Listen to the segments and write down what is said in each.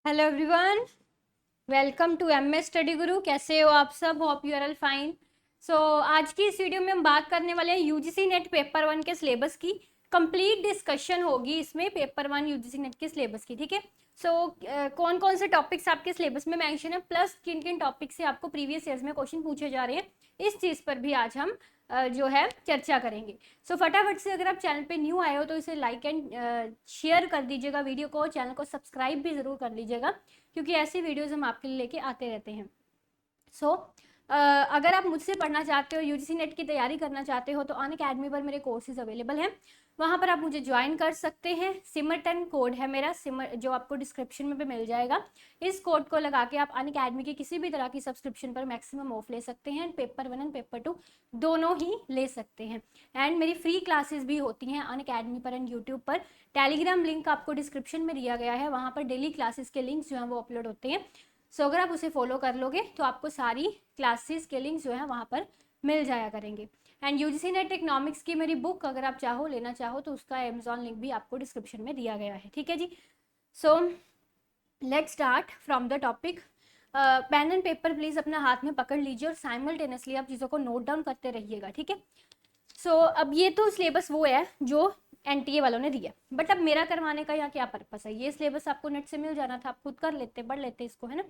Hello everyone, welcome to M S study Guru. कैसे हो आप सब? Hope you are all fine. So आज की इस वीडियो में हम बात करने वाले हैं यूजीसी नेट पेपर 1 के सिलेबस की। कंप्लीट डिस्कशन होगी इसमें पेपर 1 यूजीसी नेट के सिलेबस की। ठीक है। सो कौन कौन से टॉपिक्स आपके सिलेबस में मेंशन है, प्लस किन किन टॉपिक से आपको प्रीवियस ईयर्स में क्वेश्चन पूछे जा रहे हैं, इस चीज़ पर भी आज हम जो है चर्चा करेंगे। सो फटाफट से अगर आप चैनल पे न्यू आए हो तो इसे लाइक एंड शेयर कर दीजिएगा वीडियो को, चैनल को सब्सक्राइब भी ज़रूर कर लीजिएगा क्योंकि ऐसी वीडियोस हम आपके लिए लेके आते रहते हैं। सो अगर आप मुझसे पढ़ना चाहते हो, यूजीसी नेट की तैयारी करना चाहते हो, तो अनअकैडमी पर मेरे कोर्सेज अवेलेबल हैं, वहाँ पर आप मुझे ज्वाइन कर सकते हैं। सिमर10 कोड है मेरा, सिमर, जो आपको डिस्क्रिप्शन में भी मिल जाएगा। इस कोड को लगा के आप अनअकैडमी की किसी भी तरह की सब्सक्रिप्शन पर मैक्सिमम ऑफ ले सकते हैं। पेपर 1 एंड पेपर 2 दोनों ही ले सकते हैं। एंड मेरी फ्री क्लासेस भी होती हैं अनअकैडमी पर एंड यूट्यूब पर। टेलीग्राम लिंक आपको डिस्क्रिप्शन में दिया गया है, वहाँ पर डेली क्लासेस के लिंक्स जो हैं वो अपलोड होते हैं। सो अगर आप उसे फॉलो कर लोगे तो आपको सारी क्लासेस के लिंक्स जो है वहाँ पर मिल जाया करेंगे। एंड यूजीसी नेट इकोनॉमिक्स की मेरी बुक अगर आप चाहो लेना चाहो तो उसका अमेजॉन लिंक भी आपको डिस्क्रिप्शन में दिया गया है। ठीक है जी। So let's start from the topic. Pen and paper please अपना हाथ में पकड़ लीजिए और साइमल्टेनियसली आप चीज़ों को नोट डाउन करते रहिएगा। ठीक है। सो अब ये तो सिलेबस वो है जो एनटीए वालों ने दिया, बट अब मेरा करवाने का यहाँ क्या पर्पस है? ये सिलेबस आपको नेट से मिल जाना था, आप खुद कर लेते, पढ़ लेते इसको, है ना।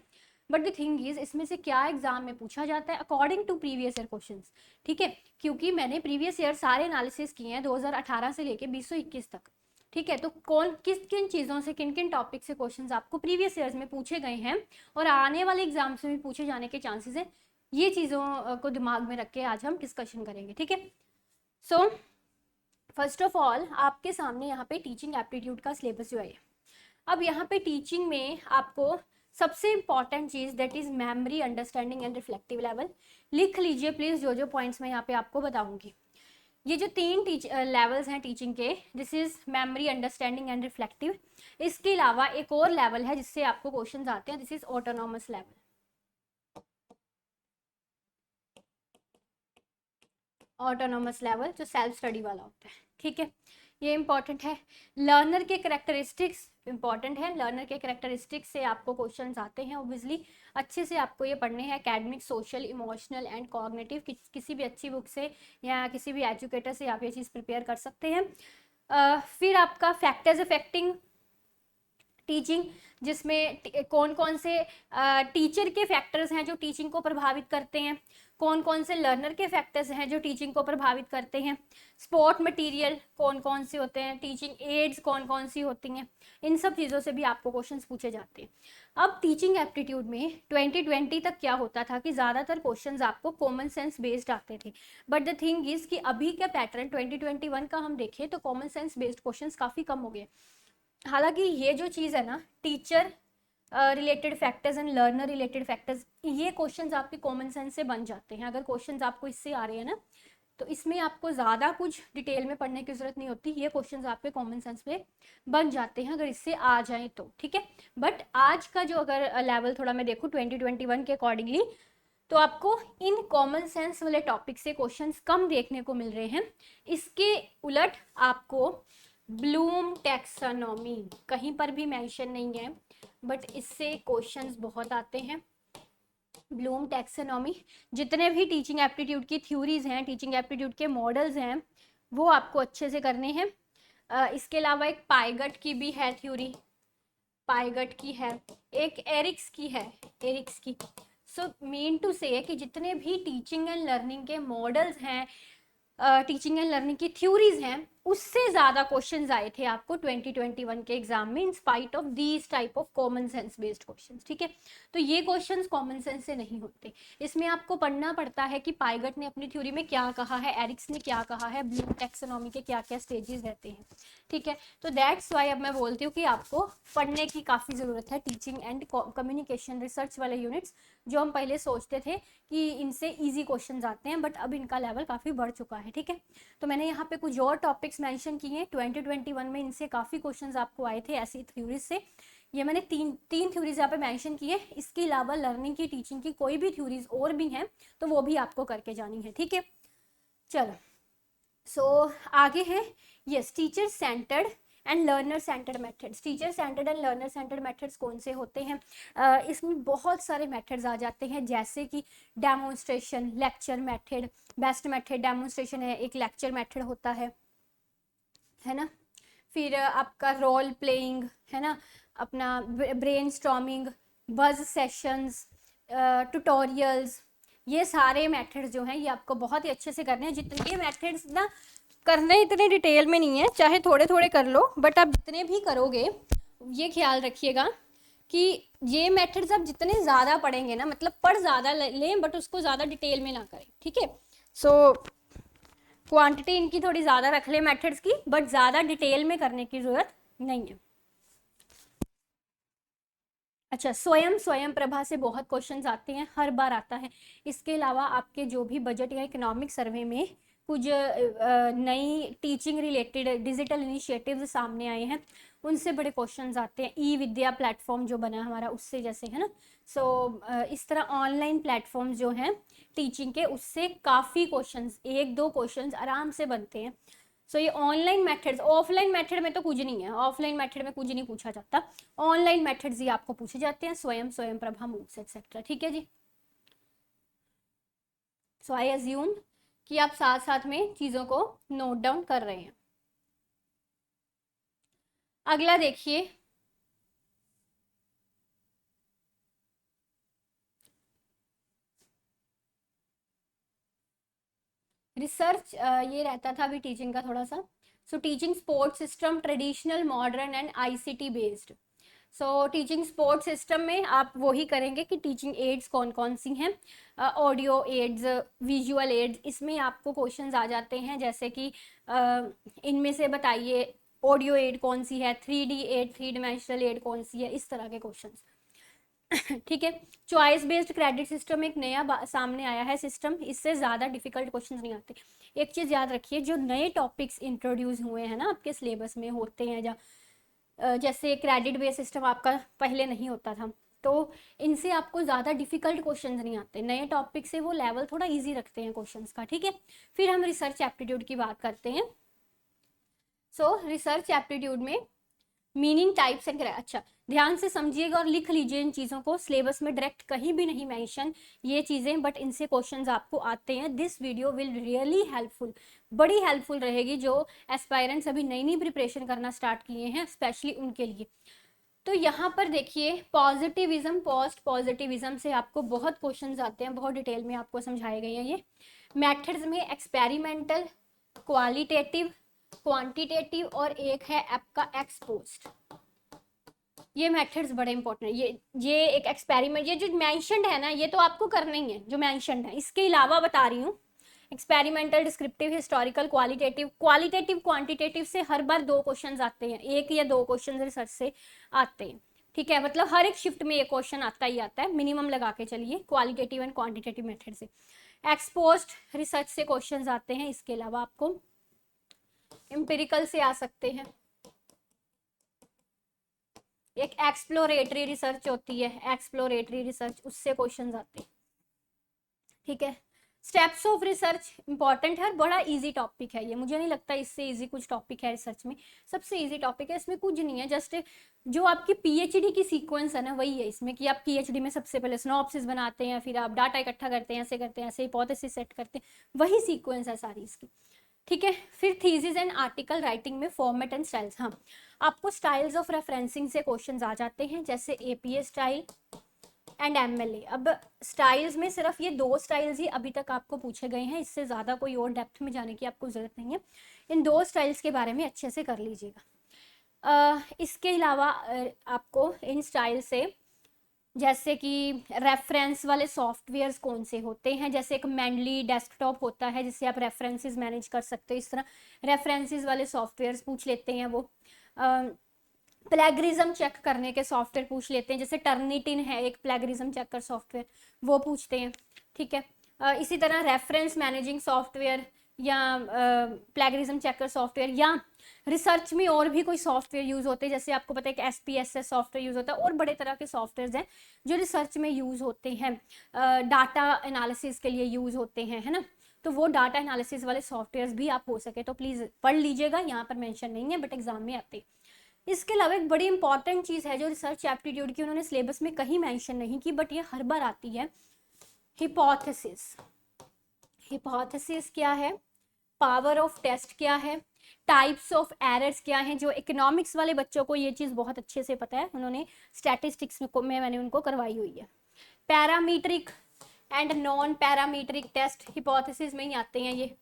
बट द थिंग इज, इसमें से क्या एग्जाम में पूछा जाता है according to previous year questions. ठीक है। क्योंकि मैंने प्रीवियस ईयर सारे एनालिसिस किए हैं 2018 से लेके 2021 तक। ठीक है। तो कौन किस किन चीज़ों से, किन किन टॉपिक से क्वेश्चंस आपको प्रीवियस ईयर्स में पूछे गए हैं और आने वाले एग्जाम्स में भी पूछे जाने के चांसेस हैं, ये चीज़ों को दिमाग में रख के आज हम डिस्कशन करेंगे। ठीक है। सो फर्स्ट ऑफ ऑल आपके सामने यहाँ पे टीचिंग एप्टीट्यूड का सिलेबस जो है। अब यहाँ पे टीचिंग में आपको सबसे इंपॉर्टेंट चीज that is memory, understanding and reflective level. लिख लीजिए प्लीज जो जो पॉइंट्स मैं यहाँ पे आपको बताऊंगी। ये जो तीन लेवल्स हैं टीचिंग के, this is memory, understanding and reflective. इसके अलावा एक और लेवल है जिससे आपको क्वेश्चन आते हैं, this is autonomous level. Autonomous level जो सेल्फ स्टडी वाला होता है। ठीक है। ये इंपॉर्टेंट है। लर्नर के करेक्टरिस्टिक्स इंपॉर्टेंट है। लर्नर के करेक्टरिस्टिक्स से आपको क्वेश्चंस आते हैं ऑब्वियसली। अच्छे से आपको ये पढ़ने हैं, academic, social, emotional and cognitive. किसी भी अच्छी बुक से या किसी भी एजुकेटर से आप ये चीज़ प्रिपेयर कर सकते हैं। फिर आपका फैक्टर्स अफेक्टिंग टीचिंग, जिसमें कौन कौन से टीचर के फैक्टर्स हैं जो टीचिंग को प्रभावित करते हैं, कौन कौन से लर्नर के फैक्टर्स हैं जो टीचिंग को प्रभावित करते हैं, सपोर्ट मटेरियल कौन कौन से होते हैं, टीचिंग एड्स कौन कौन सी होती हैं, इन सब चीज़ों से भी आपको क्वेश्चंस पूछे जाते हैं। अब टीचिंग एप्टीट्यूड में 2020 तक क्या होता था कि ज़्यादातर क्वेश्चंस आपको कॉमन सेंस बेस्ड आते थे। बट द थिंग इज कि अभी का पैटर्न 2021 का हम देखें तो कॉमन सेंस बेस्ड क्वेश्चंस काफ़ी कम हो गए। हालांकि ये जो चीज़ है ना, teacher related factors and learner related factors, ये क्वेश्चंस आपके कॉमन सेंस से बन जाते हैं। अगर क्वेश्चंस आपको इससे आ रहे हैं ना, तो इसमें आपको ज़्यादा कुछ डिटेल में पढ़ने की जरूरत नहीं होती, ये क्वेश्चंस आपके कॉमन सेंस पे बन जाते हैं अगर इससे आ जाए तो। ठीक है। बट आज का जो अगर लेवल थोड़ा मैं देखूँ 2021 के अकॉर्डिंगली, तो आपको इन कॉमन सेंस वाले टॉपिक से क्वेश्चंस कम देखने को मिल रहे हैं। इसके उलट आपको ब्लूम टैक्सोनॉमी कहीं पर भी मेंशन नहीं है, बट इससे क्वेश्चंस बहुत आते हैं। ब्लूम टैक्सोनॉमी, जितने भी टीचिंग एप्टीट्यूड की थ्योरीज हैं, टीचिंग एप्टीट्यूड के मॉडल्स हैं, वो आपको अच्छे से करने हैं। इसके अलावा एक पाइगट की भी है थ्योरी, पाइगट की है, एक एरिक्स की है, एरिक्स की। सो मीन टू से कि जितने भी टीचिंग एंड लर्निंग के मॉडल्स हैं, टीचिंग एंड लर्निंग की थ्योरीज हैं, उससे ज़्यादा क्वेश्चंस आए थे आपको 2021 के एग्जाम में, in spite of these type of common sense based questions. ठीक है। तो ये क्वेश्चंस कॉमन सेंस से नहीं होते, इसमें आपको पढ़ना पड़ता है कि पाइगट ने अपनी थ्योरी में क्या कहा है, एरिक्स ने क्या कहा है, ब्लूम टैक्सोनॉमी के क्या क्या स्टेजेस रहते हैं। ठीक है। तो दैट्स वाई अब मैं बोलती हूँ कि आपको पढ़ने की काफ़ी ज़रूरत है टीचिंग एंड कम्युनिकेशन रिसर्च वाले यूनिट्स, जो हम पहले सोचते थे कि इनसे ईजी क्वेश्चंस आते हैं, बट अब इनका लेवल काफ़ी बढ़ चुका है। ठीक है। तो मैंने यहाँ पे कुछ और टॉपिक्स मेंशन किए हैं 2021 में, इनसे काफ़ी क्वेश्चंस आपको आए थे ऐसी थ्योरीज से। ये मैंने तीन थ्योरीज यहाँ पे मेंशन की है। इसके अलावा लर्निंग की, टीचिंग की कोई भी थ्योरीज और भी हैं तो वो भी आपको करके जानी है। ठीक है। चलो, सो आगे है, yes, teacher centred and learner centred methods. Teacher centred and learner centred methods कौन से होते हैं? इसमें बहुत सारे मेथड्स आ जाते हैं, जैसे कि demonstration, lecture method, best method demonstration है, एक लेक्चर मेथड होता है ना। फिर आपका रोल प्लेइंग है ना, अपना ब्रेन स्टॉर्मिंग, बज सेशंस, ट्यूटोरियल्स, ये सारे मेथड्स जो हैं ये आपको बहुत ही अच्छे से करने हैं। जितने ये मेथड्स ना करने इतने डिटेल में नहीं है, चाहे थोड़े थोड़े कर लो, बट आप जितने भी करोगे ये ख्याल रखिएगा कि ये मेथड्स आप जितने ज़्यादा पढ़ेंगे ना, मतलब पढ़ ज़्यादा लें बट उसको ज़्यादा डिटेल में ना करें, ठीक है। सो क्वांटिटी इनकी थोड़ी ज़्यादा रख ले मेथड्स की, बट ज़्यादा डिटेल में करने की ज़रूरत नहीं है। अच्छा, स्वयं प्रभा से बहुत क्वेश्चंस आते हैं, हर बार आता है। इसके अलावा आपके जो भी बजट या इकोनॉमिक सर्वे में कुछ नई टीचिंग रिलेटेड डिजिटल इनिशिएटिव्स सामने आए हैं, उनसे बड़े क्वेश्चंस आते हैं। ई विद्या प्लेटफॉर्म जो बना हमारा उससे, जैसे है ना। इस तरह ऑनलाइन प्लेटफॉर्म जो हैं टीचिंग के, उससे काफ़ी क्वेश्चंस, एक दो क्वेश्चंस आराम से बनते हैं। ये ऑनलाइन मेथड्स, ऑफलाइन मेथड में तो कुछ नहीं है, ऑफलाइन मेथड में कुछ नहीं पूछा जाता, ऑनलाइन मेथड्स ही आपको पूछे जाते हैं, स्वयं प्रभा, मूक्स एक्सेट्रा, ठीक है जी। आई अज्यूम कि आप साथ साथ में चीज़ों को नोट डाउन कर रहे हैं। अगला देखिए, रिसर्च ये रहता था अभी टीचिंग का थोड़ा सा। Teaching sport system traditional, modern and ICT based. Teaching sport system में आप वही करेंगे कि टीचिंग एड्स कौन कौन सी हैं, ऑडियो एड्स, विजुअल एड्स, इसमें आपको क्वेश्चंस आ जाते हैं, जैसे कि इनमें से बताइए ऑडियो एड कौन सी है, 3D एड, 3 डायमेंशनल एड कौन सी है, इस तरह के क्वेश्चंस। ठीक है। चॉइस बेस्ड क्रेडिट सिस्टम एक नया सामने आया है सिस्टम, इससे ज़्यादा डिफिकल्ट क्वेश्चंस नहीं आते। एक चीज़ याद रखिए, जो नए टॉपिक्स इंट्रोड्यूस हुए हैं ना आपके सिलेबस में होते हैं, जैसे क्रेडिट बेस्ड सिस्टम आपका पहले नहीं होता था, तो इनसे आपको ज़्यादा डिफिकल्ट क्वेश्चंस नहीं आते, नए टॉपिक से वो लेवल थोड़ा इजी रखते हैं क्वेश्चंस का, ठीक है। फिर हम रिसर्च एप्टीट्यूड की बात करते हैं। रिसर्च एप्टीट्यूड में मीनिंग, टाइप्स एंड, अच्छा ध्यान से समझिएगा और लिख लीजिए इन चीज़ों को, सिलेबस में डायरेक्ट कहीं भी नहीं मेंशन ये चीज़ें, बट इनसे क्वेश्चंस आपको आते हैं। This video will really helpful, बड़ी हेल्पफुल रहेगी जो एस्पायरेंट्स अभी नई नई प्रिपरेशन करना स्टार्ट किए हैं, स्पेशली उनके लिए। तो यहाँ पर देखिए, पॉजिटिविज्म, पोस्ट पॉजिटिविज्म से आपको बहुत क्वेश्चंस आते हैं, बहुत डिटेल में आपको समझाए गए हैं ये मेथड्स में, एक्सपेरिमेंटल, क्वालिटेटिव, क्वांटिटेटिव, और एक है आपका एक्सपोज्ड। ये मेथड्स बड़े इंपॉर्टेंट है। ये एक एक्सपेरिमेंट, ये जो मैंशनड है ना, ये तो आपको करना ही है जो मैंशनड है, इसके अलावा बता रही हूँ, experimental, descriptive, historical, qualitative, quantitative से हर बार 2 क्वेश्चन आते हैं, 1 या 2 क्वेश्चन रिसर्च से आते हैं, ठीक है। मतलब हर एक शिफ्ट में एक क्वेश्चन आता ही आता है, मिनिमम लगा के चलिए, क्वालिटेटिव एंड क्वांटिटेटिव मेथड से। एक्सपोज्ड रिसर्च से क्वेश्चन आते हैं, इसके अलावा आपको एम्पिरिकल से आ सकते हैं। एक एक्सप्लोरेटरी रिसर्च होती है, एक्सप्लोरेटरी रिसर्च, उससे क्वेश्चंस आते हैं, ठीक है। स्टेप्स ऑफ रिसर्च इंपॉर्टेंट है और बड़ा इजी टॉपिक है ये, मुझे नहीं लगता इससे इजी कुछ टॉपिक है रिसर्च में, सबसे इजी टॉपिक है, इसमें कुछ नहीं है, जस्ट जो आपकी पीएचडी की सीक्वेंस है ना वही है इसमें, कि आप पीएचडी में सबसे पहले सिनॉप्सिस बनाते हैं, फिर आप डाटा इकट्ठा करते हैं, ऐसे करते हैं, ऐसे हिपोथेसिस सेट करते हैं, वही सीक्वेंस है सारी इसकी, ठीक है। फिर थीसिस एंड आर्टिकल राइटिंग में फॉर्मेट एंड स्टाइल्स, हाँ आपको स्टाइल्स ऑफ रेफरेंसिंग से क्वेश्चंस आ जाते हैं, जैसे एपीए स्टाइल एंड एमएलए। अब स्टाइल्स में सिर्फ ये 2 स्टाइल्स ही अभी तक आपको पूछे गए हैं, इससे ज़्यादा कोई और डेप्थ में जाने की आपको ज़रूरत नहीं है, इन 2 स्टाइल्स के बारे में अच्छे से कर लीजिएगा। इसके अलावा आपको इन स्टाइल से, जैसे कि रेफरेंस वाले सॉफ्टवेयर्स कौन से होते हैं, जैसे एक मेंडली डेस्कटॉप होता है जिससे आप रेफरेंसेस मैनेज कर सकते हो, इस तरह रेफरेंसेस वाले सॉफ्टवेयर्स पूछ लेते हैं वो। प्लेगरिज्म चेक करने के सॉफ्टवेयर पूछ लेते हैं, जैसे टर्निटिन है एक प्लेगरिज्म चेकर सॉफ्टवेयर, वो पूछते हैं, ठीक है। इसी तरह रेफरेंस मैनेजिंग सॉफ्टवेयर या प्लेगरिज्म चेकर सॉफ्टवेयर, या रिसर्च में और भी कोई सॉफ्टवेयर यूज़ होते हैं, जैसे आपको पता है कि SPSS सॉफ्टवेयर यूज़ होता है, और बड़े तरह के सॉफ्टवेयर हैं जो रिसर्च में यूज़ होते हैं, डाटा एनालिसिस के लिए यूज़ होते हैं, है ना। तो वो डाटा एनालिसिस वाले सॉफ्टवेयर भी आप हो सके तो प्लीज़ पढ़ लीजिएगा, यहाँ पर मेंशन नहीं है बट एग्जाम में आते हैं। इसके अलावा एक बड़ी इंपॉर्टेंट चीज़ है जो रिसर्च एप्टीट्यूड की उन्होंने सिलेबस में कहीं मेंशन नहीं की, बट ये हर बार आती है, हिपोथेसिस। हिपोथेसिस क्या है, पावर ऑफ टेस्ट क्या है, टाइप्स ऑफ एरर्स क्या हैं। जो इकोनॉमिक्स वाले बच्चों को ये चीज़ बहुत अच्छे से पता है, उन्होंने स्टैटिस्टिक्स में मैंने उनको करवाई हुई है। Parametric and non parametric test hypothesis में ही आते हैं ये,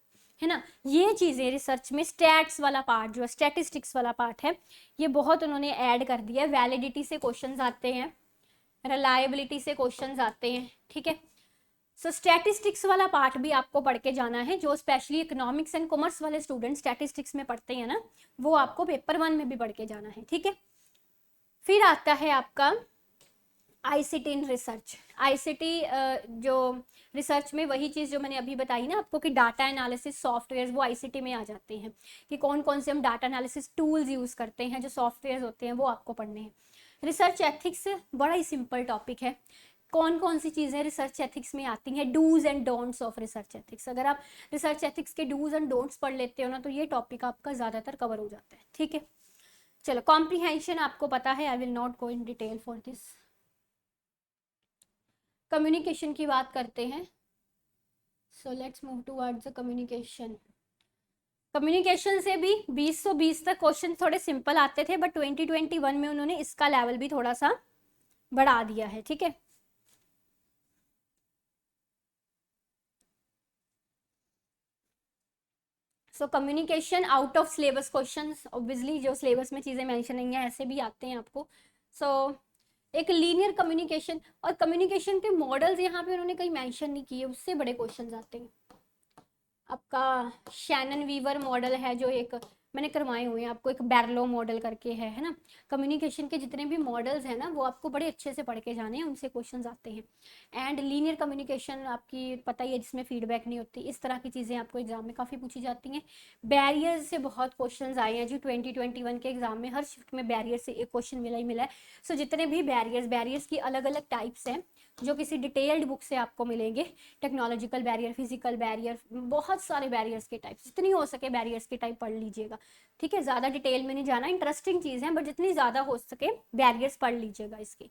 है ना। ये चीज़ें रिसर्च में स्टैट्स वाला पार्ट जो है, स्टैटिस्टिक्स वाला पार्ट है, ये बहुत उन्होंने ऐड कर दिया है। वैलिडिटी से क्वेश्चंस आते हैं, रिलायबिलिटी से क्वेश्चंस आते हैं, ठीक है। सो स्टैटिस्टिक्स वाला पार्ट भी आपको पढ़ के जाना है, जो स्पेशली इकोनॉमिक्स एंड कॉमर्स वाले स्टूडेंट स्टैटिस्टिक्स में पढ़ते हैं ना, वो आपको पेपर 1 में भी पढ़ के जाना है, ठीक है। फिर आता है आपका आईसीटी इन रिसर्च। आईसीटी जो रिसर्च में वही चीज़ जो मैंने अभी बताई ना आपको कि डाटा एनालिसिस सॉफ्टवेयर, वो आईसीटी में आ जाते हैं, कि कौन कौन से हम डाटा एनालिसिस टूल्स यूज़ करते हैं, जो सॉफ्टवेयर होते हैं वो आपको पढ़ने हैं। रिसर्च एथिक्स बड़ा ही सिंपल टॉपिक है। कौन कौन सी चीज़ें रिसर्च एथिक्स में आती हैं, dos and don'ts of research ethics. अगर आप रिसर्च एथिक्स के डूज एंड डोंट्स पढ़ लेते हो ना, तो ये टॉपिक आपका ज़्यादातर कवर हो जाता है, ठीक है। चलो, कॉम्प्रीहेंशन आपको पता है, I will not go in detail for this. Communication की बात करते हैं। So let's move towards the communication. Communication से भी 2020 तक क्वेश्चन थोड़े सिंपल आते थे, बट 2021 में उन्होंने इसका लेवल भी थोड़ा सा बढ़ा दिया है, ठीक है। So communication out of syllabus questions, obviously जो सिलेबस में चीज़ें मेंशन नहीं है ऐसे भी आते हैं आपको। सो एक लीनियर कम्युनिकेशन, और कम्युनिकेशन के मॉडल्स यहाँ पे उन्होंने कहीं मेंशन नहीं किए, उससे बड़े क्वेश्चंस आते हैं। आपका शैनन वीवर मॉडल है जो एक मैंने करवाए हुए हैं आपको, एक बैरलो मॉडल करके है ना। कम्युनिकेशन के जितने भी मॉडल्स हैं ना, वो आपको बड़े अच्छे से पढ़ के जाने हैं, उनसे क्वेश्चंस आते हैं। एंड लीनियर कम्युनिकेशन आपकी पता ही है, जिसमें फीडबैक नहीं होती, इस तरह की चीज़ें आपको एग्जाम में काफ़ी पूछी जाती हैं। बैरियर्स से बहुत क्वेश्चन आए हैं जी 2021 के एग्जाम में, हर शिफ्ट में बैरियर से एक क्वेश्चन मिला ही मिला है। सो जितने भी बैरियर्स की अलग अलग टाइप्स हैं, जो किसी डिटेल्ड बुक से आपको मिलेंगे। टेक्नोलॉजिकल बैरियर, फिजिकल बैरियर, बहुत सारे बैरियर्स के टाइप, जितनी हो सके बैरियर्स के टाइप पढ़ लीजिएगा, ठीक है। ज़्यादा डिटेल में नहीं जाना, इंटरेस्टिंग चीज़ है, बट जितनी ज़्यादा हो सके बैरियर्स पढ़ लीजिएगा इसके।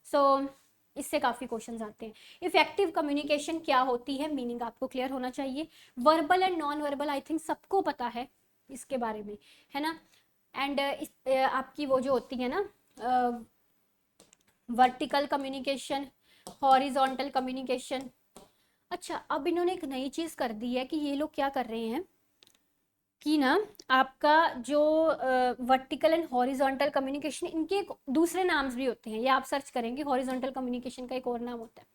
सो इससे काफ़ी क्वेश्चंस आते हैं। इफेक्टिव कम्युनिकेशन क्या होती है, मीनिंग आपको क्लियर होना चाहिए। Verbal and non verbal, I think सबको पता है इसके बारे में, है ना। एंड आपकी वो जो होती है ना, वर्टिकल कम्युनिकेशन, हॉरिजॉन्टल कम्युनिकेशन। अच्छा, अब इन्होंने एक नई चीज़ कर दी है कि ये लोग क्या कर रहे हैं कि ना, आपका जो वर्टिकल एंड हॉरिजॉन्टल कम्युनिकेशन, इनके एक दूसरे नाम्स भी होते हैं, ये आप सर्च करेंगे, हॉरिजॉन्टल कम्युनिकेशन का एक और नाम होता है।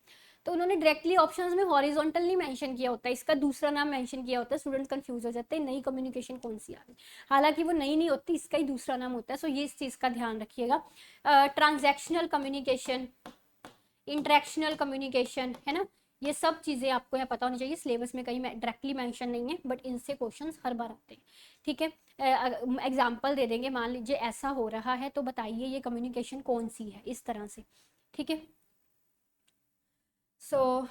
तो उन्होंने डायरेक्टली ऑप्शंस में हॉरिजॉन्टल नहीं मेंशन किया होता है, इसका दूसरा नाम मेंशन किया होता है, स्टूडेंट कंफ्यूज हो जाते हैं नई कम्युनिकेशन कौन सी आ गई, हालांकि वो नई नहीं होती, इसका ही दूसरा नाम होता है। सो ये इस चीज़ का ध्यान रखिएगा। ट्रांजैक्शनल कम्युनिकेशन, इंटरेक्शनल कम्युनिकेशन, है ना, ये सब चीज़ें आपको यहाँ पता होनी चाहिए। सिलेबस में कहीं डायरेक्टली मेंशन नहीं है, बट इनसे क्वेश्चंस हर बार आते हैं, ठीक है। एग्जाम्पल दे देंगे, मान लीजिए ऐसा हो रहा है तो बताइए ये कम्युनिकेशन कौन सी है, इस तरह से, ठीक है। सो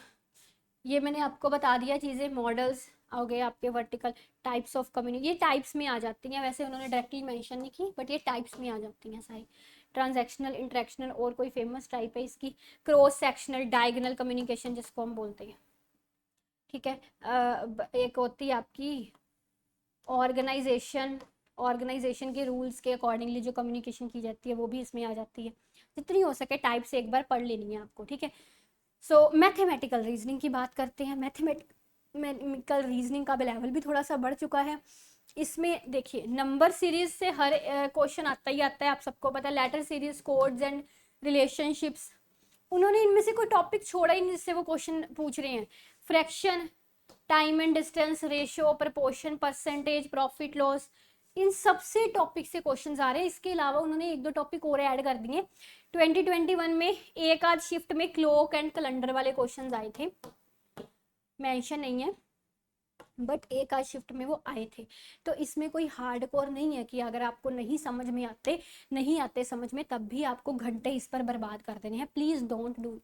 ये मैंने आपको बता दिया चीज़ें। मॉडल्स हो गए आपके, वर्टिकल, टाइप्स ऑफ कम्युनिकेशन, ये टाइप्स में आ जाती हैं, वैसे उन्होंने डायरेक्टली मेंशन नहीं की, बट ये टाइप्स में आ जाती हैं सारी। ट्रांजैक्शनल, इंटरेक्शनल, और कोई फेमस टाइप है इसकी, क्रॉस सेक्शनल डायगोनल कम्युनिकेशन जिसको हम बोलते हैं, ठीक है। एक होती है आपकी ऑर्गेनाइजेशन, ऑर्गेनाइजेशन के रूल्स के अकॉर्डिंगली जो कम्युनिकेशन की जाती है वो भी इसमें आ जाती है। जितनी हो सके टाइप से एक बार पढ़ लेनी है आपको, ठीक है। सो मैथमेटिकल रीजनिंग की बात करते हैं। मैथमेटिकल रीजनिंग का लेवल भी थोड़ा सा बढ़ चुका है। इसमें देखिए, नंबर सीरीज से हर क्वेश्चन आता ही आता है, आप सबको पता है। Letter series, codes and relationships, उन्होंने इनमें से कोई टॉपिक छोड़ा ही नहीं जिससे वो क्वेश्चन पूछ रहे हैं। Fraction, time and distance, ratio, proportion, percentage, profit loss, इन सबसे टॉपिक से क्वेश्चंस आ रहे हैं। इसके अलावा उन्होंने एक दो टॉपिक और ऐड कर दिए। 2021 में एक आध शिफ्ट में क्लॉक एंड कैलेंडर वाले क्वेश्चंस आए थे, मेंशन नहीं है, बट एक आध शिफ्ट में वो आए थे। तो इसमें कोई हार्ड कोर नहीं है कि अगर आपको नहीं आते समझ में, तब भी आपको घंटे इस पर बर्बाद कर देने हैं। प्लीज़ डोंट डू,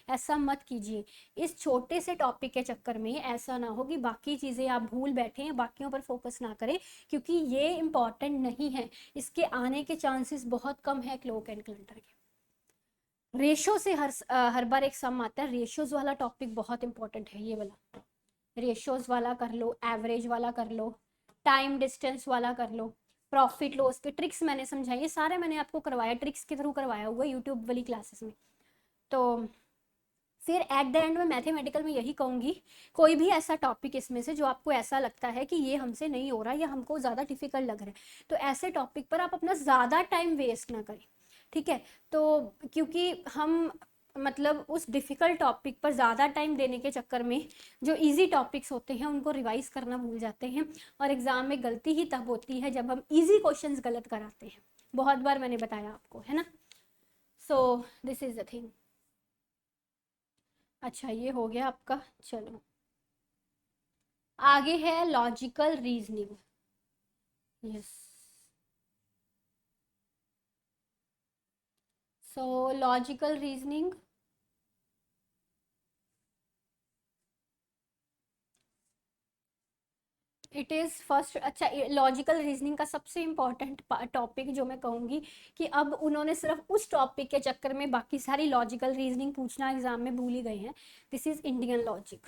ऐसा मत कीजिए। इस छोटे से टॉपिक के चक्कर में ऐसा ना हो कि बाकी चीज़ें आप भूल बैठे हैं, बाकियों पर फोकस ना करें, क्योंकि ये इम्पॉर्टेंट नहीं है, इसके आने के चांसेस बहुत कम है क्लोक एंड क्लटर के। रेशो से हर बार एक सम आता है, रेशोज वाला टॉपिक बहुत इंपॉर्टेंट है, ये वाला रेशोज वाला कर लो, एवरेज वाला कर लो, टाइम डिस्टेंस वाला कर लो, प्रॉफिट लॉस के ट्रिक्स मैंने समझाई, ये सारे मैंने आपको करवाया, ट्रिक्स के थ्रू करवाया हुआ यूट्यूब वाली क्लासेस में। तो फिर एट द एंड में मैथमेटिकल में यही कहूँगी, कोई भी ऐसा टॉपिक इसमें से जो आपको ऐसा लगता है कि ये हमसे नहीं हो रहा या हमको ज़्यादा डिफिकल्ट लग रहा है, तो ऐसे टॉपिक पर आप अपना ज़्यादा टाइम वेस्ट ना करें, ठीक है। तो क्योंकि हम मतलब उस डिफ़िकल्ट टॉपिक पर ज़्यादा टाइम देने के चक्कर में जो इजी टॉपिक्स होते हैं उनको रिवाइज करना भूल जाते हैं, और एग्ज़ाम में गलती ही तब होती है जब हम इजी क्वेश्चंस गलत कराते हैं, बहुत बार मैंने बताया आपको, है ना। So this is the thing. अच्छा, ये हो गया आपका। चलो आगे है logical reasoning. Yes, so logical reasoning it is first. अच्छा, लॉजिकल रीजनिंग का सबसे इम्पॉर्टेंट टॉपिक जो मैं कहूँगी कि अब उन्होंने सिर्फ उस टॉपिक के चक्कर में बाकी सारी लॉजिकल रीजनिंग पूछना एग्जाम में भूल ही गए हैं। This is Indian logic.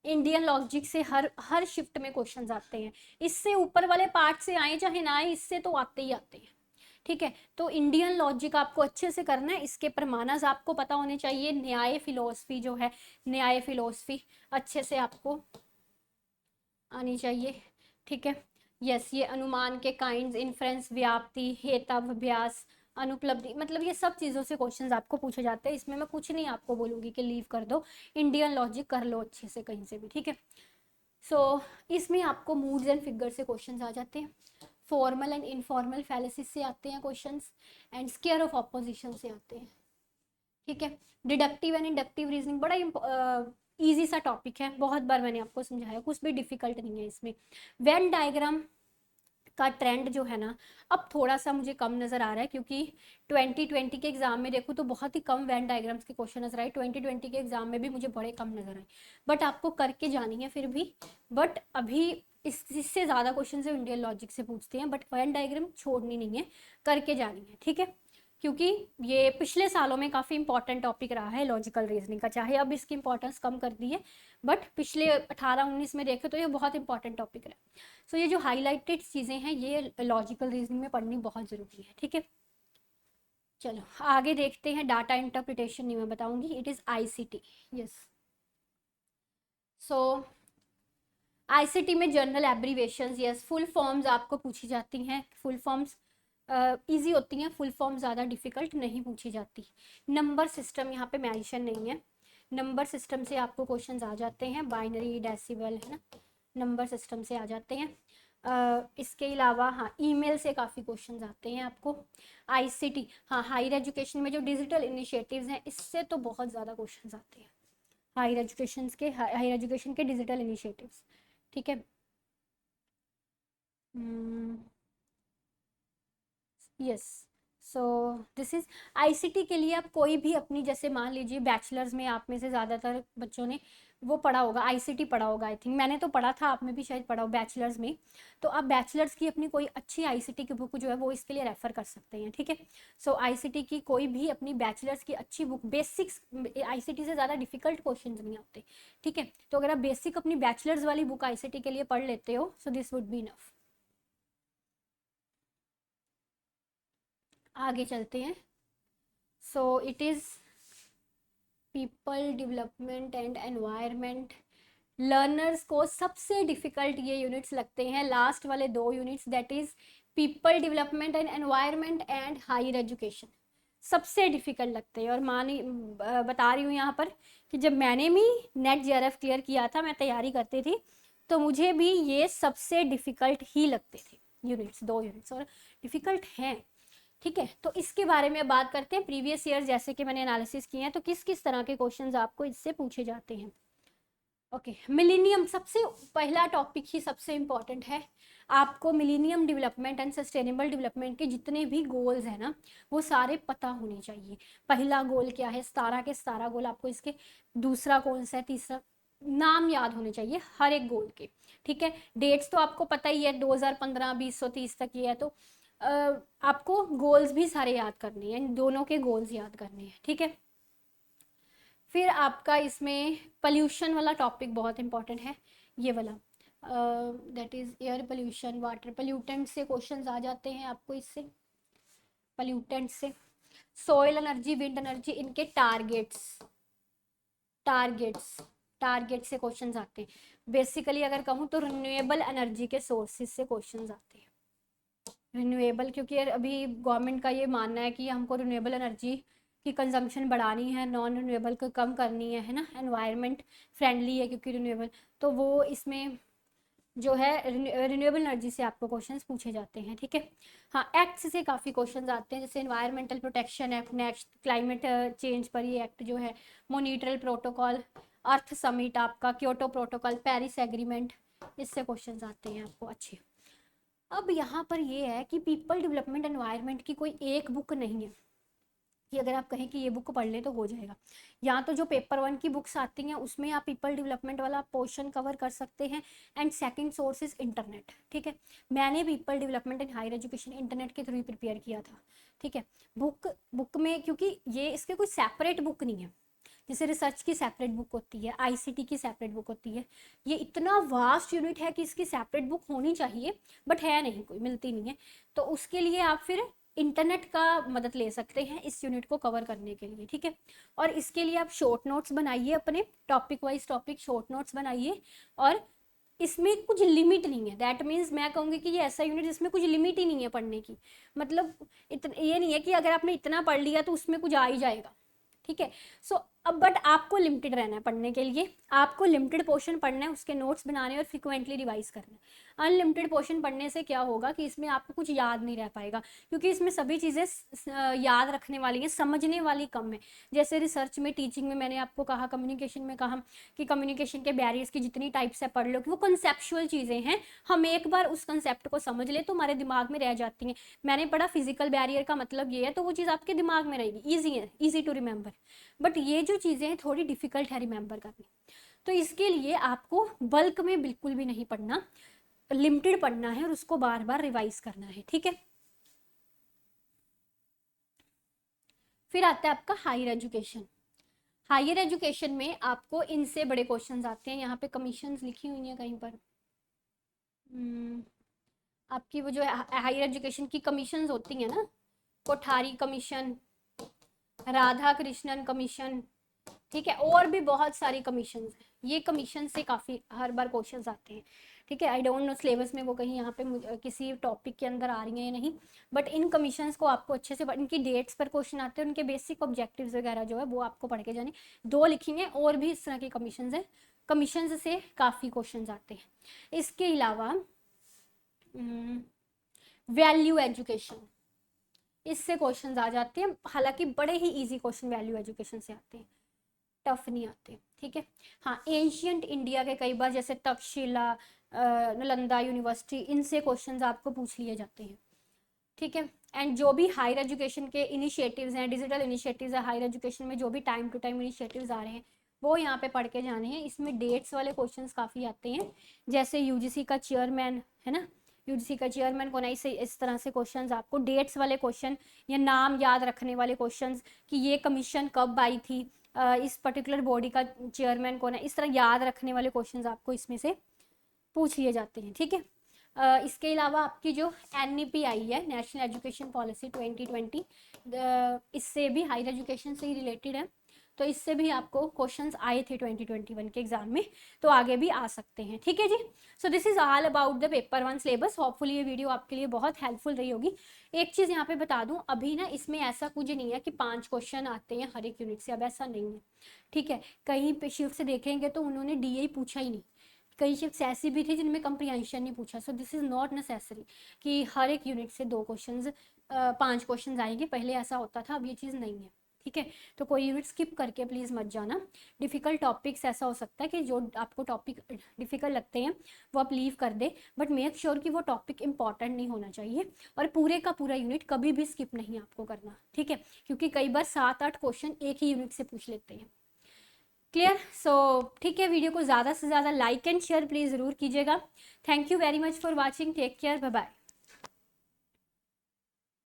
Indian logic से हर हर शिफ्ट में क्वेश्चंस आते हैं, इससे ऊपर वाले पार्ट से आए चाहे ना आए, इससे तो आते ही आते हैं, ठीक है। तो इंडियन लॉजिक आपको अच्छे से करना है, इसके प्रमाणज आपको पता होने चाहिए, न्याय फिलोसफी जो है, न्याय फिलोसफी अच्छे से आपको आनी चाहिए, ठीक है। यस, ये अनुमान के काइंड्स, इन्फ्रेंस, व्याप्ति, हेताभ्यास, अनुपलब्धि, मतलब ये सब चीज़ों से क्वेश्चंस आपको पूछे जाते हैं, इसमें मैं कुछ नहीं आपको बोलूँगी कि लीव कर दो, इंडियन लॉजिक कर लो अच्छे से कहीं से भी, ठीक है। सो इसमें आपको मूड्स एंड फिगर से क्वेश्चंस आ जाते हैं, फॉर्मल एंड इनफॉर्मल फैलेसिस से आते हैं questions, and square of opposition से आते हैं, ठीक है। डिडक्टिव एंड इंडक्टिव रीजनिंग बड़ा इजी सा टॉपिक है, बहुत बार मैंने आपको समझाया, कुछ भी डिफिकल्ट नहीं है इसमें। वेन डायग्राम का ट्रेंड जो है ना, अब थोड़ा सा मुझे कम नज़र आ रहा है, क्योंकि 2020 के एग्जाम में देखूँ तो बहुत ही कम वेन डायग्राम्स के क्वेश्चन नजर आए, 2020 के एग्जाम में भी मुझे बड़े कम नजर आए, बट आपको करके जानी है फिर भी। बट अभी इससे ज़्यादा क्वेश्चन से इंडियन लॉजिक से पूछते हैं, बट वेन डायग्राम छोड़नी नहीं है, करके जानी है, ठीक है। क्योंकि ये पिछले सालों में काफ़ी इंपॉर्टेंट टॉपिक रहा है लॉजिकल रीजनिंग का, चाहे अब इसकी इंपॉर्टेंस कम कर दी है, बट पिछले 18-19 में देखे तो ये बहुत इंपॉर्टेंट टॉपिक रहा। सो ये जो हाईलाइटेड चीज़ें हैं ये लॉजिकल रीजनिंग में पढ़नी बहुत ज़रूरी है, ठीक है। चलो आगे देखते हैं, डाटा इंटरप्रिटेशन नहीं मैं बताऊंगी, it is ICT. Yes, so ICT में general abbreviations, yes, full forms आपको पूछी जाती हैं, फुल फॉर्म्स इजी होती हैं, फुल फॉर्म ज़्यादा डिफिकल्ट नहीं पूछी जाती। नंबर सिस्टम यहाँ पे मेंशन नहीं है, नंबर सिस्टम से आपको क्वेश्चंस आ जाते हैं, बाइनरी, डेसिबल, है ना, नंबर सिस्टम से आ जाते हैं। इसके अलावा हाँ, ईमेल से काफ़ी क्वेश्चंस आते हैं आपको। आईसीटी, हाँ, हायर एजुकेशन में जो डिजिटल इनिशिएटिव्स हैं इससे तो बहुत ज़्यादा क्वेश्चंस आते हैं, हायर एजुकेशन के डिजिटल इनिशिएटिव्स, ठीक है। Yes, so this is ICT के लिए आप कोई भी अपनी, जैसे मान लीजिए बैचलर्स में आप में से ज़्यादातर बच्चों ने वो पढ़ा होगा, आईसीटी पढ़ा होगा, आई थिंक मैंने तो पढ़ा था, आप में भी शायद पढ़ा हो बैचलर्स में, तो आप बैचलर्स की अपनी कोई अच्छी आईसीटी की बुक जो है वो इसके लिए रेफर कर सकते हैं, ठीक है। सो आईसीटी की कोई भी अपनी बैचलर्स की अच्छी बुक, बेसिक्स, आईसीटी से ज़्यादा डिफिकल्ट क्वेश्चन नहीं आते, ठीक है। तो अगर आप बेसिक अपनी बैचलर्स वाली बुक आईसीटी के लिए पढ़ लेते हो, so this would be enough. आगे चलते हैं। So it is people development and environment. Learners को सबसे डिफिकल्ट ये यूनिट्स लगते हैं, लास्ट वाले 2 units, that is people development and environment and higher education, सबसे डिफिकल्ट लगते हैं। और बता रही हूँ यहाँ पर कि जब मैंने भी नेट जेआरएफ क्लियर किया था, मैं तैयारी करती थी, तो मुझे भी ये सबसे डिफिकल्ट ही लगते थे यूनिट्स, 2 यूनिट्स, और डिफिकल्ट हैं, ठीक है। तो इसके बारे में बात करते हैं, प्रीवियस ईयर जैसे कि मैंने एनालिसिस किए हैं, तो किस किस तरह के क्वेश्चंस आपको इससे पूछे जाते हैं। ओके, मिलीनियम सबसे पहला टॉपिक ही सबसे इम्पॉर्टेंट है। आपको millennium development and sustainable development के जितने भी गोल्स हैं ना, वो सारे पता होने चाहिए। पहला गोल क्या है, 17 के 17 गोल आपको इसके, दूसरा कौन सा है, तीसरा, नाम याद होने चाहिए हर एक गोल के। ठीक है, डेट्स तो आपको पता ही है, 2015 2030 तक ये है, तो आपको गोल्स भी सारे याद करने हैं, दोनों के गोल्स याद करने हैं। ठीक है, फिर आपका इसमें पॉल्यूशन वाला टॉपिक बहुत इंपॉर्टेंट है, ये वाला, that is air pollution, water pollutant से क्वेश्चंस आ जाते हैं आपको इससे, पोल्यूटेंट से। सोइल एनर्जी, विंड एनर्जी, इनके टारगेट्स, टारगेट्स टारगेट से क्वेश्चंस आते हैं। बेसिकली अगर कहूँ तो रिन्यूएबल एनर्जी के सोर्सेज से क्वेश्चंस आते हैं। रिन्यूएबल, क्योंकि अभी गवर्नमेंट का ये मानना है कि हमको रिन्यूएबल एनर्जी की कंजम्पशन बढ़ानी है, नॉन रिन्यूएबल को कम करनी है ना, एनवायरनमेंट फ्रेंडली है क्योंकि रिन्यूएबल, तो वो इसमें जो है रिन्यूएबल एनर्जी से आपको क्वेश्चंस पूछे जाते हैं। ठीक है, हाँ, एक्ट्स से काफ़ी क्वेश्चंस आते हैं, जैसे environmental protection act, next climate change पर ये एक्ट जो है, मॉनिट्रल प्रोटोकॉल, अर्थ समिट आपका, क्योटो प्रोटोकॉल, पेरिस एग्रीमेंट, इससे क्वेश्चंस आते हैं आपको अच्छे। अब यहाँ पर ये है कि पीपल डेवलपमेंट एनवायरनमेंट की कोई एक बुक नहीं है कि अगर आप कहें कि ये बुक पढ़ ले तो हो जाएगा। या तो जो पेपर 1 की बुक्स आती हैं उसमें आप पीपल डेवलपमेंट वाला पोर्शन कवर कर सकते हैं, and second source is internet. ठीक है, मैंने people development in higher education internet के थ्रू ही प्रिपेयर किया था। ठीक है, बुक में, क्योंकि ये इसके कोई सेपरेट बुक नहीं है, जैसे रिसर्च की सेपरेट बुक होती है, आईसीटी की सेपरेट बुक होती है, ये इतना वास्ट यूनिट है कि इसकी सेपरेट बुक होनी चाहिए, बट है नहीं, कोई मिलती नहीं है। तो उसके लिए आप फिर इंटरनेट का मदद ले सकते हैं इस यूनिट को कवर करने के लिए। ठीक है, और इसके लिए आप शॉर्ट नोट्स बनाइए, अपने topic wise topic short notes बनाइए, और इसमें कुछ लिमिट नहीं है। दैट मीन्स मैं कहूँगी कि ये ऐसा यूनिट जिसमें कुछ लिमिट ही नहीं है पढ़ने की, मतलब ये नहीं है कि अगर आपने इतना पढ़ लिया तो उसमें कुछ आ ही जाएगा। ठीक है, सो अब बट आपको लिमिटेड रहना है पढ़ने के लिए, आपको लिमिटेड पोर्शन पढ़ना है, उसके नोट्स बनाने और फ्रिक्वेंटली रिवाइज करना है। अनलिमिटेड पोर्शन पढ़ने से क्या होगा कि इसमें आपको कुछ याद नहीं रह पाएगा, क्योंकि इसमें सभी चीज़ें याद रखने वाली हैं, समझने वाली कम है। जैसे रिसर्च में, टीचिंग में मैंने आपको कहा, कम्युनिकेशन में कहा कि कम्युनिकेशन के बैरियर्स की जितनी टाइप्स है पढ़ लो, कि वो कंसेप्चुअल चीज़ें हैं, हम एक बार उस कंसेप्ट को समझ ले तो हमारे दिमाग में रह जाती हैं। मैंने पढ़ा फिजिकल बैरियर का मतलब ये है, तो वो चीज़ आपके दिमाग में रहेगी, ईजी है, ईजी टू रिमेंबर। बट ये जो चीज़ें हैं थोड़ी डिफिकल्ट है रिमेंबर करनी, तो इसके लिए आपको बल्क में बिल्कुल भी नहीं पढ़ना, लिमिटेड पढ़ना है और उसको बार बार रिवाइज करना है। ठीक है, फिर आता है आपका हायर एजुकेशन। हायर एजुकेशन में आपको इनसे बड़े क्वेश्चंस आते हैं, यहाँ पे कमीशंस लिखी हुई हैं कहीं पर, आपकी वो जो हायर एजुकेशन की कमीशंस होती हैं ना, कोठारी कमीशन, राधा कृष्णन कमीशन, ठीक है, और भी बहुत सारी कमीशन हैं, ये कमीशन से काफ़ी हर बार क्वेश्चंस आते हैं। ठीक है, आई डोंट नो सिलेबस में वो कहीं यहाँ पे किसी टॉपिक के अंदर आ रही हैं या नहीं, बट इन कमीशंस को आपको अच्छे से, इनकी डेट्स पर क्वेश्चन आते हैं, उनके बेसिक ऑब्जेक्टिव्स वगैरह जो है वो आपको पढ़ के जाने। 2 लिखेंगे, और भी इस तरह की कमीशन है, कमीशन से काफ़ी क्वेश्चन आते हैं। इसके अलावा वैल्यू एजुकेशन, इससे क्वेश्चंस आ जाते हैं, हालांकि बड़े ही इजी क्वेश्चन वैल्यू एजुकेशन से आते हैं, टफ नहीं आते। ठीक है, हाँ, एंशियंट इंडिया के कई बार, जैसे तक्षशिला, नालंदा यूनिवर्सिटी, इनसे क्वेश्चंस आपको पूछ लिए जाते हैं। ठीक है, एंड जो भी हायर एजुकेशन के इनिशिएटिव्स हैं, डिजिटल इनिशिएटिव्स है हायर एजुकेशन में, जो भी टाइम टू टाइम इनिशिएटिव्स आ रहे हैं वो यहाँ पे पढ़ के जाने हैं। इसमें डेट्स वाले क्वेश्चंस काफ़ी आते हैं, जैसे यूजीसी का चेयरमैन है ना, यूजीसी का चेयरमैन कौन है, इस तरह से क्वेश्चंस आपको डेट्स वाले क्वेश्चन, या नाम याद रखने वाले क्वेश्चंस कि ये कमीशन कब आई थी, इस पर्टिकुलर बॉडी का चेयरमैन कौन है, इस तरह याद रखने वाले क्वेश्चंस आपको इसमें से पूछ लिए जाते हैं। ठीक है, इसके अलावा आपकी जो NEP आई है, नेशनल एजुकेशन पॉलिसी 2020, इससे भी हायर एजुकेशन से ही रिलेटेड है, तो इससे भी आपको क्वेश्चंस आए थे 2021 के एग्जाम में, तो आगे भी आ सकते हैं। ठीक है जी, so this is all about the paper 1 syllabus. Hopefully ये वीडियो आपके लिए बहुत हेल्पफुल रही होगी। एक चीज़ यहाँ पे बता दूँ, अभी ना इसमें ऐसा कुछ नहीं है कि 5 क्वेश्चन आते हैं हर एक यूनिट से, अब ऐसा नहीं है। ठीक है, कहीं पे शिफ्ट से देखेंगे तो उन्होंने DA पूछा ही नहीं, कई शिफ्ट्स ऐसी भी थी जिनमें कंप्रीहेंशन नहीं पूछा। सो दिस इज नॉट नेसेसरी कि हर एक यूनिट से 2 क्वेश्चंस 5 क्वेश्चंस आएंगे, पहले ऐसा होता था, अब ये चीज़ नहीं है। ठीक है। तो कोई यूनिट स्किप करके प्लीज़ मत जाना। डिफ़िकल्ट टॉपिक्स ऐसा हो सकता है कि जो आपको टॉपिक डिफ़िकल्ट लगते हैं वो आप लीव कर दे, बट मेक श्योर कि वो टॉपिक इंपॉर्टेंट नहीं होना चाहिए, और पूरे का पूरा यूनिट कभी भी स्किप नहीं आपको करना, ठीक है, क्योंकि कई बार 7-8 क्वेश्चन एक ही यूनिट से पूछ लेते हैं। क्लियर? सो ठीक है, वीडियो को ज़्यादा से ज़्यादा लाइक एंड शेयर प्लीज़ ज़रूर कीजिएगा। Thank you very much for watching, take care, bye bye.